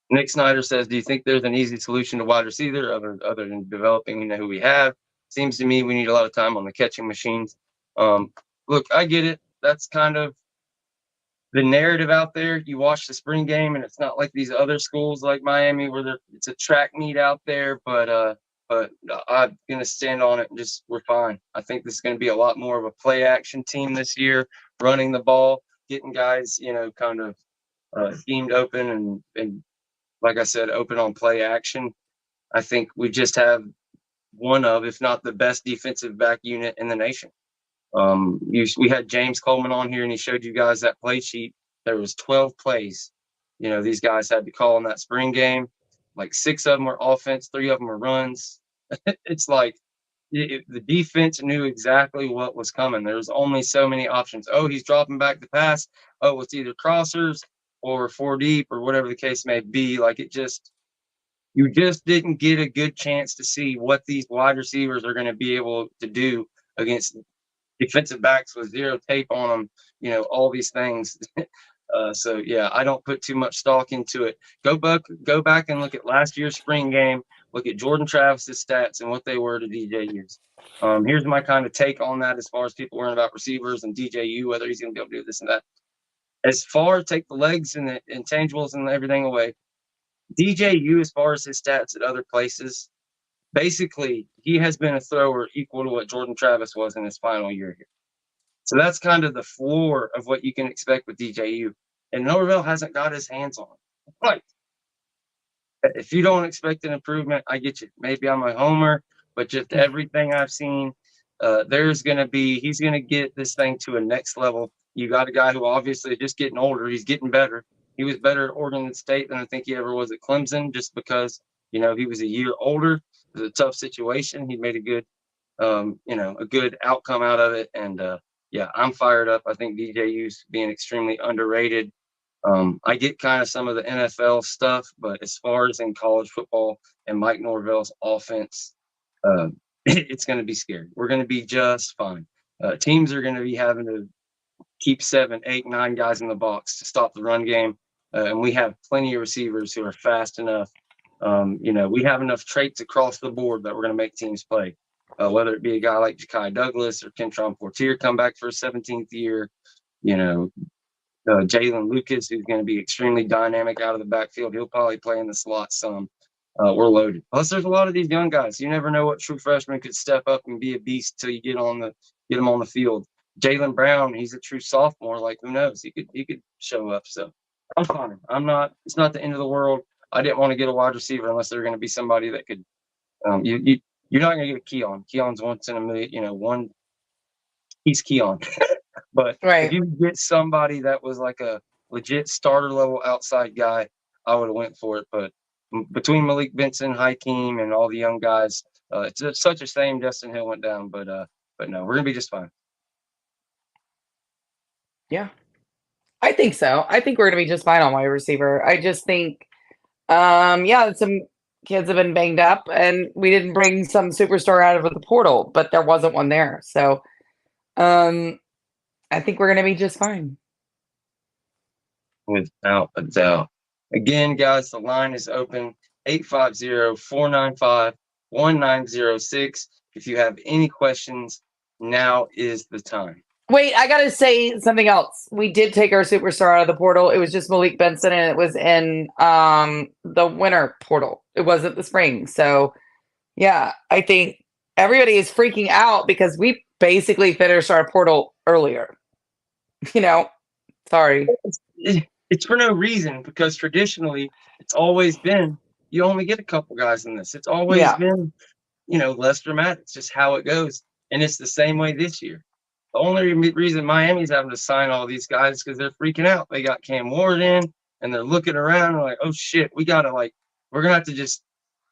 Nick Snyder says, do you think there's an easy solution to wide receiver other than developing who we have? Seems to me we need a lot of time on the catching machines. Look, I get it. That's kind of the narrative out there. You watch the spring game, and it's not like these other schools like Miami where it's a track meet out there. But I'm gonna stand on it and just we're fine. I think this is gonna be a lot more of a play action team this year, running the ball, getting guys, kind of schemed open and like I said, open on play action. I think we just have one of, if not the best defensive back unit in the nation. We had James Coleman on here, and he showed you guys that play sheet. There was 12 plays. These guys had to call in that spring game. Like 6 of them were offense, 3 of them were runs. It's like the defense knew exactly what was coming. There was only so many options. Oh, he's dropping back the pass. Oh, it's either crossers or 4 deep or whatever the case may be. Like you just didn't get a good chance to see what these wide receivers are going to be able to do against defensive backs with 0 tape on them, all these things. So yeah, I don't put too much stock into it. Go back and look at last year's spring game. Look at Jordan Travis's stats and what they were to DJU's. Here's my kind of take on that as far as people worrying about receivers and DJU, whether he's going to be able to do this and that. As far as take the legs and the intangibles and everything away, DJU, as far as his stats at other places, basically he has been a thrower equal to what Jordan Travis was in his final year here. So that's kind of the floor of what you can expect with DJU. And Norvell hasn't got his hands on it. Like, if you don't expect an improvement, I get you. Maybe I'm a homer, but just everything I've seen, he's going to get this thing to a next level. You got a guy who obviously is just getting older. He's getting better. He was better at Oregon State than I think he ever was at Clemson, just because, he was a year older. It was a tough situation. He made a good outcome out of it. And yeah, I'm fired up. I think DJU's being extremely underrated. I get kind of some of the NFL stuff, but as far as in college football and Mike Norvell's offense, it's going to be scary. We're going to be just fine. Teams are going to be having to keep 7, 8, 9 guys in the box to stop the run game. And we have plenty of receivers who are fast enough. We have enough traits across the board that we're going to make teams play. Whether it be a guy like Ja'Kai Douglas or Kentron Portier come back for a 17th year, Jalen Lucas, who's going to be extremely dynamic out of the backfield. He'll probably play in the slot some. We're loaded. Plus, there's a lot of these young guys. You never know what true freshman could step up and be a beast till you get him on the field. Jalen Brown, he's a true sophomore. Like, who knows? He could show up. So I'm fine. It's not the end of the world. I didn't want to get a wide receiver unless they're going to be somebody that could. You're not going to get a Keon. Keon's once in a million. He's Keon. But right. If you get somebody that was like a legit starter level outside guy, I would have went for it. But between Malik Benson, Hakeem, and all the young guys, it's such a shame Justin Hill went down. But no, we're gonna be just fine. Yeah, I think so. I think we're gonna be just fine on wide receiver. I just think, some kids have been banged up, and we didn't bring some superstar out of the portal, but there wasn't one there. So, I think we're going to be just fine. without a doubt. Again, guys, the line is open 850-495-1906. If you have any questions, now is the time. Wait, I gotta say something else. We did take our superstar out of the portal. It was just Malik Benson, and it was in the winter portal. It wasn't the spring. So yeah, I think everybody is freaking out because we basically finished our portal earlier. Sorry. It's for no reason, because traditionally it's always been you only get a couple guys in this. It's always been less dramatic. It's just how it goes, and it's the same way this year. The only reason Miami's having to sign all these guys is because they're freaking out. They got Cam Ward in, and they're looking around and like, oh shit, we're gonna have to just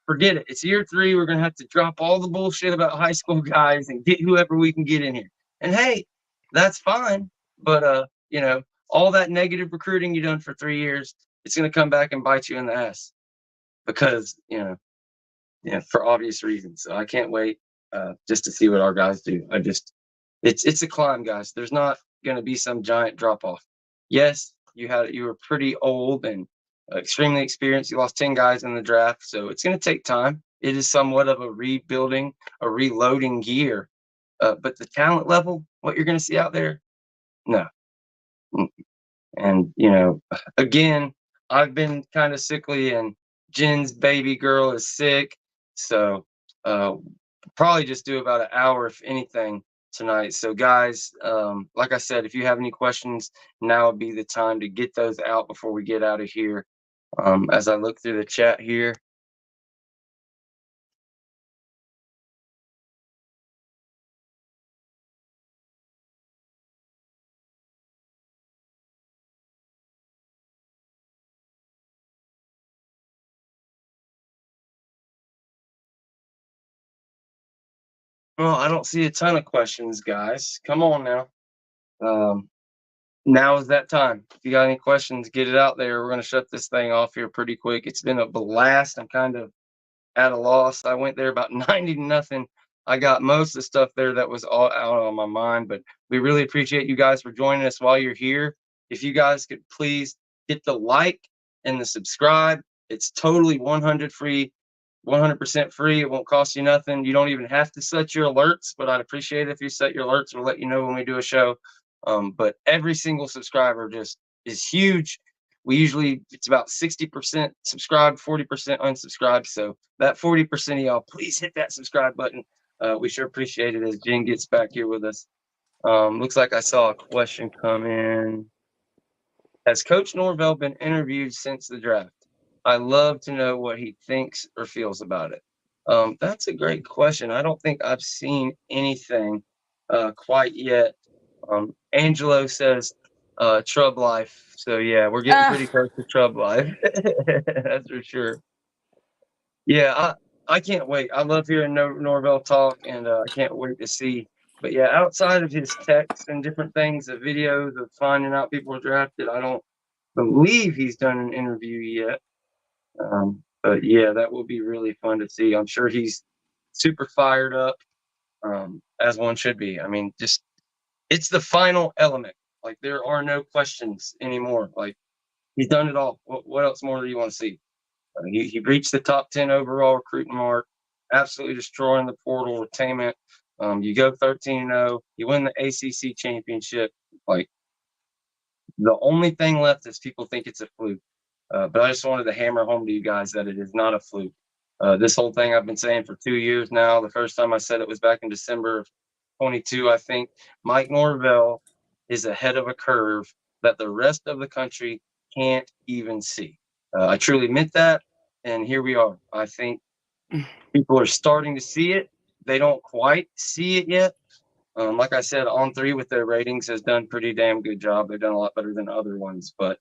forget it. It's year 3. We're gonna have to drop all the bullshit about high school guys and get whoever we can get in here. And hey, that's fine, but all that negative recruiting you done for 3 years, it's gonna come back and bite you in the ass, because for obvious reasons. So I can't wait just to see what our guys do. It's a climb, guys. There's not going to be some giant drop off. Yes, you were pretty old and extremely experienced. You lost 10 guys in the draft, so it's going to take time. It is somewhat of a rebuilding, a reloading year. But the talent level, what you're going to see out there, no. And again, I've been kind of sickly, and Jen's baby girl is sick, so probably just do about an hour, if anything, tonight. So guys, like I said, if you have any questions, now would be the time to get those out before we get out of here. As I look through the chat here. Well, I don't see a ton of questions, guys. Come on now. Now is that time. If you got any questions, get it out there. We're going to shut this thing off here pretty quick. It's been a blast. I'm kind of at a loss. I went there about 90-0. I got most of the stuff there that was all out on my mind, but we really appreciate you guys for joining us while you're here. If you guys could please hit the like and the subscribe. It's totally 100% free. It won't cost you nothing. You don't even have to set your alerts, but I'd appreciate it if you set your alerts. We'll let you know when we do a show. But every single subscriber just is huge. It's about 60% subscribed, 40% unsubscribed. So that 40% of y'all, please hit that subscribe button. We sure appreciate it as Jen gets back here with us. Looks like I saw a question come in. Has Coach Norvell been interviewed since the draft? I love to know what he thinks or feels about it. That's a great question. I don't think I've seen anything quite yet. Angelo says Trub Life. So yeah, we're getting pretty close to Trub Life. That's for sure. Yeah, I can't wait. I love hearing Norvell talk, and I can't wait to see. But yeah, outside of his texts and different things, the videos of finding out people were drafted, I don't believe he's done an interview yet. But yeah, that will be really fun to see. I'm sure he's super fired up, as one should be. I mean, it's the final element. Like, there are no questions anymore. Like, he's done it all. What else more do you want to see? He reached the top 10 overall recruiting mark, absolutely destroying the portal retainment. You go 13-0, you win the ACC championship. Like, the only thing left is people think it's a fluke. But I just wanted to hammer home to you guys that it is not a fluke. This whole thing I've been saying for 2 years now. The first time I said it was back in December of 22, I think. Mike Norvell is ahead of a curve that the rest of the country can't even see. I truly meant that, and here we are. I think people are starting to see it. They don't quite see it yet. Like I said, On3 with their ratings has done pretty damn good job. They've done a lot better than other ones, but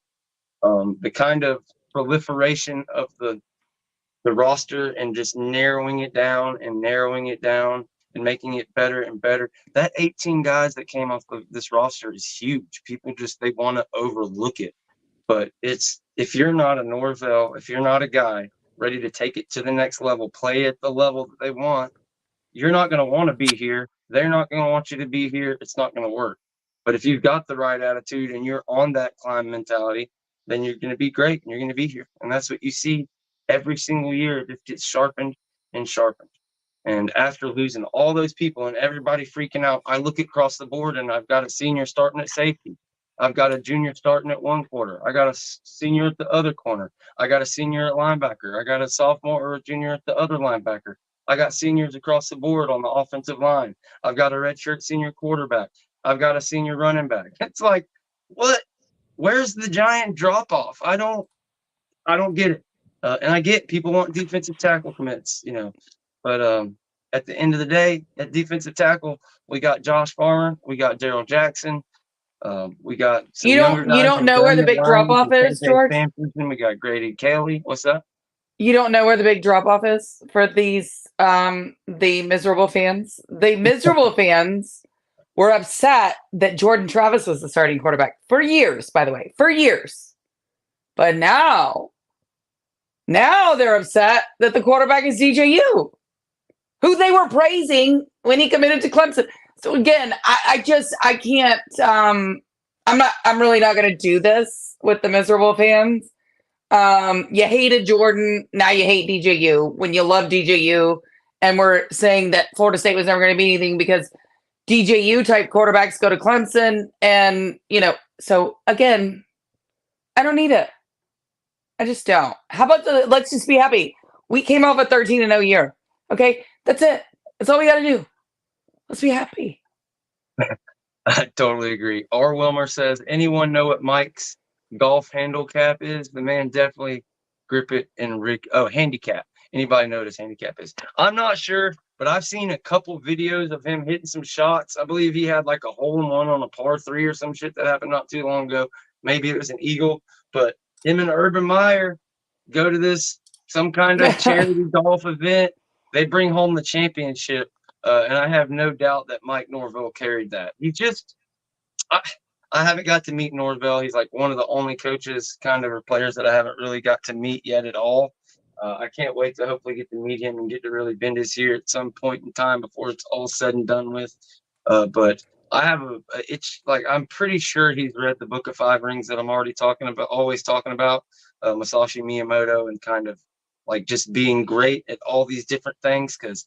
the kind of proliferation of the roster and just narrowing it down and making it better and better. That 18 guys that came off of this roster is huge. People they want to overlook it. But if you're not a Norvell, if you're not a guy ready to take it to the next level, play at the level that they want, you're not going to want to be here. They're not going to want you to be here. It's not going to work. But if you've got the right attitude and you're on that climb mentality, then you're going to be great and you're going to be here. And that's what you see every single year. It just gets sharpened and sharpened. And after losing all those people and everybody freaking out, I look across the board and I've got a senior starting at safety. I've got a junior starting at one quarter. I got a senior at the other corner. I got a senior at linebacker. I got a sophomore or a junior at the other linebacker. I got seniors across the board on the offensive line. I've got a redshirt senior quarterback. I've got a senior running back. It's like, what? Where's the giant drop off? I don't get it. And I get people want defensive tackle commits, but at the end of the day, at defensive tackle, we got Josh Farmer, we got Daryl Jackson, we got some younger guys. You don't know where the big drop off is, George? We got Grady Kelly. What's that? You don't know where the big drop off is for these the miserable fans. The miserable fans were upset that Jordan Travis was the starting quarterback for years, by the way, for years. But now they're upset that the quarterback is DJU, who they were praising when he committed to Clemson. So again, I can't. I'm really not going to do this with the miserable fans. You hated Jordan, now you hate DJU when you love DJU, and we're saying that Florida State was never going to be anything because DJU type quarterbacks go to Clemson, and so again, I don't need it. I just don't. How about let's just be happy. We came off a 13-0 year. Okay, that's it. That's all we got to do. Let's be happy. I totally agree. R. Wilmer says, anyone know what Mike's golf handle cap is? The man definitely grip it and handicap. Anybody know what his handicap is? I'm not sure, but I've seen a couple videos of him hitting some shots. I believe he had like a hole-in-one on a par 3 or some shit that happened not too long ago. Maybe it was an eagle, but him and Urban Meyer go to some kind of charity golf event. They bring home the championship, and I have no doubt that Mike Norvell carried that. I haven't got to meet Norvell. He's like one of the only coaches, kind of, or players that I haven't really got to meet yet at all. I can't wait to hopefully get to meet him and get to really bend his ear at some point in time before it's all said and done with. But I have it's like I'm pretty sure he's read the Book of Five Rings that I'm always talking about, Masashi Miyamoto, and kind of like just being great at all these different things, because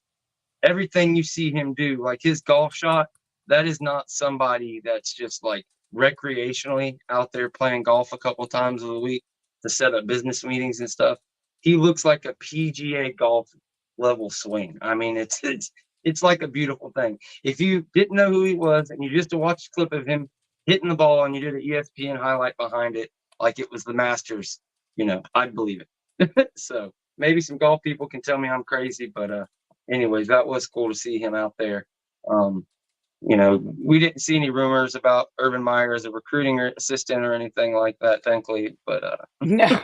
everything you see him do, like his golf shot, that is not somebody that's just like recreationally out there playing golf a couple times a week to set up business meetings and stuff. He looks like a PGA golf level swing. I mean, it's like a beautiful thing. If you didn't know who he was and you just watched a clip of him hitting the ball and you did an ESPN highlight behind it like it was the Masters, I'd believe it. So maybe some golf people can tell me I'm crazy, but anyways, that was cool to see him out there. We didn't see any rumors about Urban Meyer as a recruiting assistant or anything like that, thankfully. But no,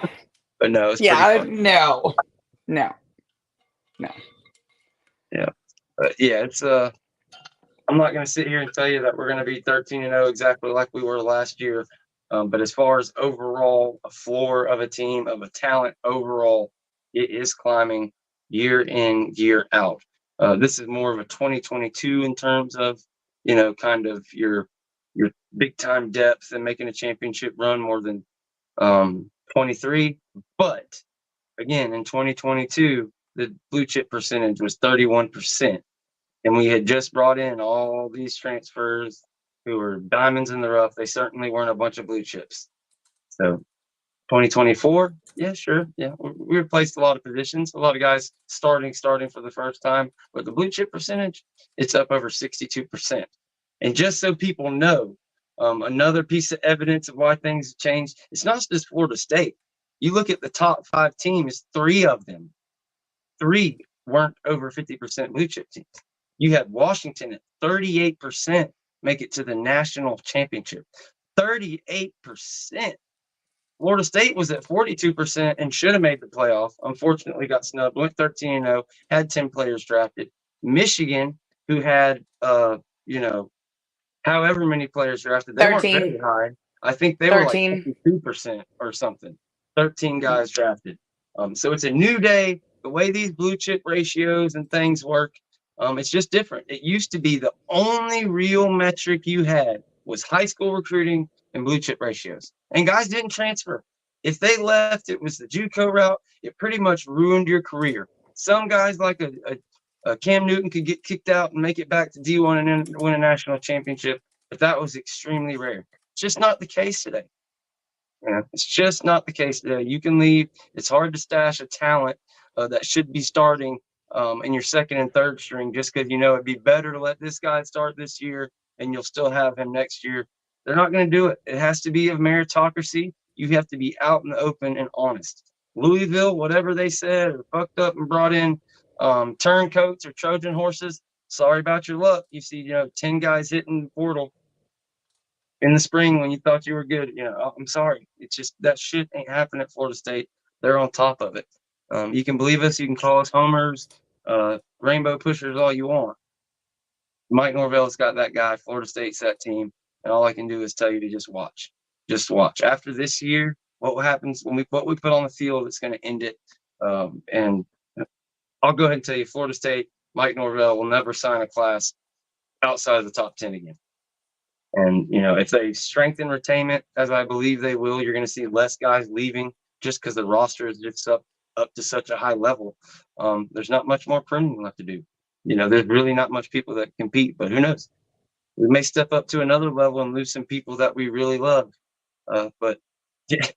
but no, it's no. Yeah, but yeah, it's I'm not going to sit here and tell you that we're going to be 13-0 exactly like we were last year. But as far as overall a floor of a team, of a talent overall, it is climbing year in, year out. This is more of a 2022 in terms of, kind of your big time depth and making a championship run more than 23. But again, in 2022, the blue chip percentage was 31%. And we had just brought in all these transfers who were diamonds in the rough. They certainly weren't a bunch of blue chips. So 2024, yeah, sure. Yeah, we replaced a lot of positions, a lot of guys starting for the first time. But the blue chip percentage, it's up over 62%. And just so people know, another piece of evidence of why things have changed, it's not just Florida State. You look at the top 5 teams, 3 of them, 3 weren't over 50% blue chip teams. You had Washington at 38% make it to the national championship. 38%. Florida State was at 42% and should have made the playoff. Unfortunately, got snubbed. Went 13-0. Had 10 players drafted. Michigan, who had however many players drafted, they 13. weren't very high. I think they 13. Were like 52% or something. 13 guys drafted. So it's a new day. The way these blue chip ratios and things work, it's just different. It used to be the only real metric you had was high school recruiting and blue chip ratios. And guys didn't transfer. If they left, it was the JUCO route. It pretty much ruined your career. Some guys like a Cam Newton could get kicked out and make it back to D1 and then win a national championship, but that was extremely rare. It's just not the case today. It's just not the case today. You can leave. It's hard to stash a talent that should be starting in your second and third string just because it'd be better to let this guy start this year and you'll still have him next year. They're not going to do it. It has to be of meritocracy. You have to be out in the open and honest. Louisville, whatever they said, or fucked up and brought in turncoats or Trojan horses. Sorry about your luck. You see, 10 guys hitting the portal in the spring when you thought you were good. I'm sorry. It's just that shit ain't happening at Florida State. They're on top of it. You can believe us. You can call us homers, rainbow pushers, all you want. Mike Norvell's got that guy. Florida State's that team. And all I can do is tell you to just watch. Just watch. After this year, what happens when what we put on the field, it's going to end it. And I'll go ahead and tell you, Florida State, Mike Norvell will never sign a class outside of the top 10 again. And, if they strengthen retainment, as I believe they will, you're going to see less guys leaving just because the roster is just up to such a high level. There's not much more pruning left to do. There's really not much people that compete, but who knows? We may step up to another level and lose some people that we really love. But yeah,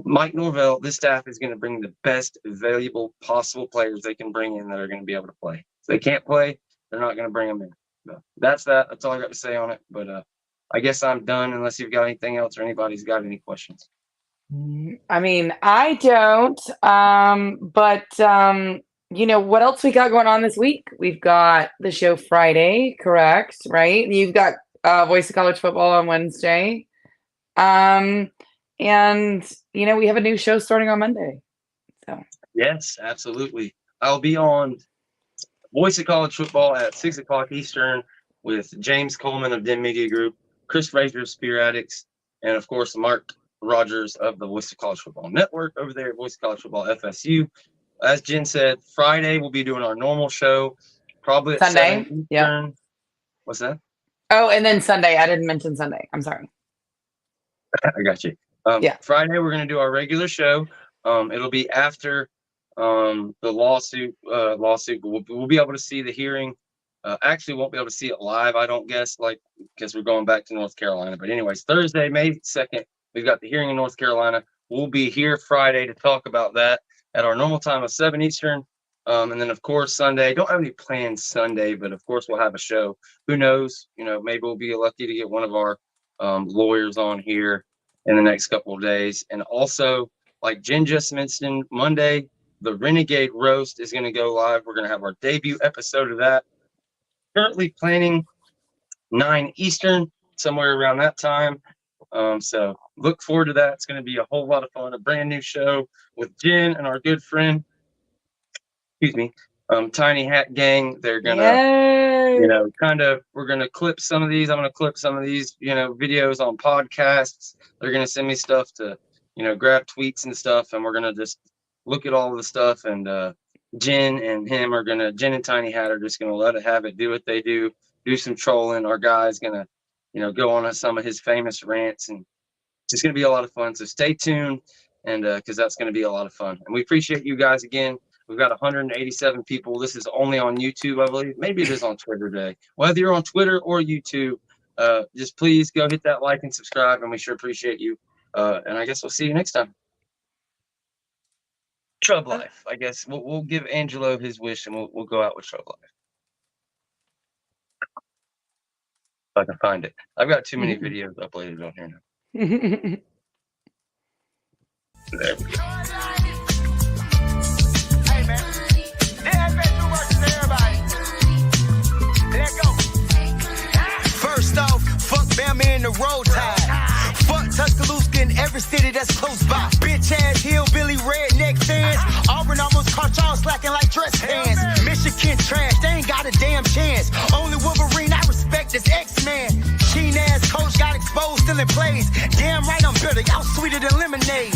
Mike Norvell, this staff is going to bring the best valuable possible players they can bring in that are going to be able to play. If they can't play, they're not going to bring them in. So that's all I got to say on it. But I guess I'm done unless you've got anything else or anybody's got any questions. I mean, I don't. But what else we got going on this week? We've got the show Friday, correct? Right? You've got Voice of College Football on Wednesday. And we have a new show starting on Monday. So yes, absolutely. I'll be on Voice of College Football at 6:00 Eastern with James Coleman of Den Media Group, Chris Frazier of Spear Addicts, and of course Mark Rogers of the Voice of College Football Network over there at Voice of College Football FSU. As Jen said, Friday we'll be doing our normal show, probably at Sunday. 7 Eastern. Yeah. What's that? Oh, and then Sunday. I didn't mention Sunday. I'm sorry. I got you. Yeah. Friday we're going to do our regular show. It'll be after the lawsuit. We'll be able to see the hearing. Actually, won't be able to see it live, I don't guess, because we're going back to North Carolina. But anyways, Thursday, May 2nd, we've got the hearing in North Carolina. We'll be here Friday to talk about that at our normal time of 7 Eastern. And then, of course, Sunday. Don't have any plans Sunday, but, of course, we'll have a show. Who knows? Maybe we'll be lucky to get one of our lawyers on here in the next couple of days. And also, like Jen just mentioned, Monday, the Renegade Roast is going to go live. We're going to have our debut episode of that. Currently planning 9 Eastern, somewhere around that time. So look forward to that. It's going to be a whole lot of fun. A brand new show with Jen and our good friend, Tiny Hat Gang. They're going to, we're going to clip some of these. I'm going to clip some of these, videos on podcasts. They're going to send me stuff to, grab tweets and stuff. And we're going to just look at all of the stuff. And Jen and Tiny Hat are just going to let it have it, do what they do some trolling. Our guy's going to, go on some of his famous rants, and it's just going to be a lot of fun. So stay tuned, and because that's going to be a lot of fun. And we appreciate you guys again. We've got 187 people. This is only on YouTube, I believe. Maybe it is on Twitter today. Whether you're on Twitter or YouTube, just please go hit that like and subscribe, and we sure appreciate you. And I guess we'll see you next time. Shrub Life. I guess we'll give Angelo his wish, and we'll go out with Shrub Life. If I can find it. I've got too many videos uploaded on here now. There we go. Hey man, FSU works for everybody. Let's go. First off, fuck Bama in the roll tide. Fuck Tuscaloosa in every city that's close by. Bitch ass hillbilly redneck fans. Auburn almost caught y'all slacking like dress hands. Michigan trash, they ain't got a damn chance. Only Wolverine I respect is X-Man. Keen ass coach got exposed, still in plays. Damn right I'm bitter, y'all sweeter than lemonade.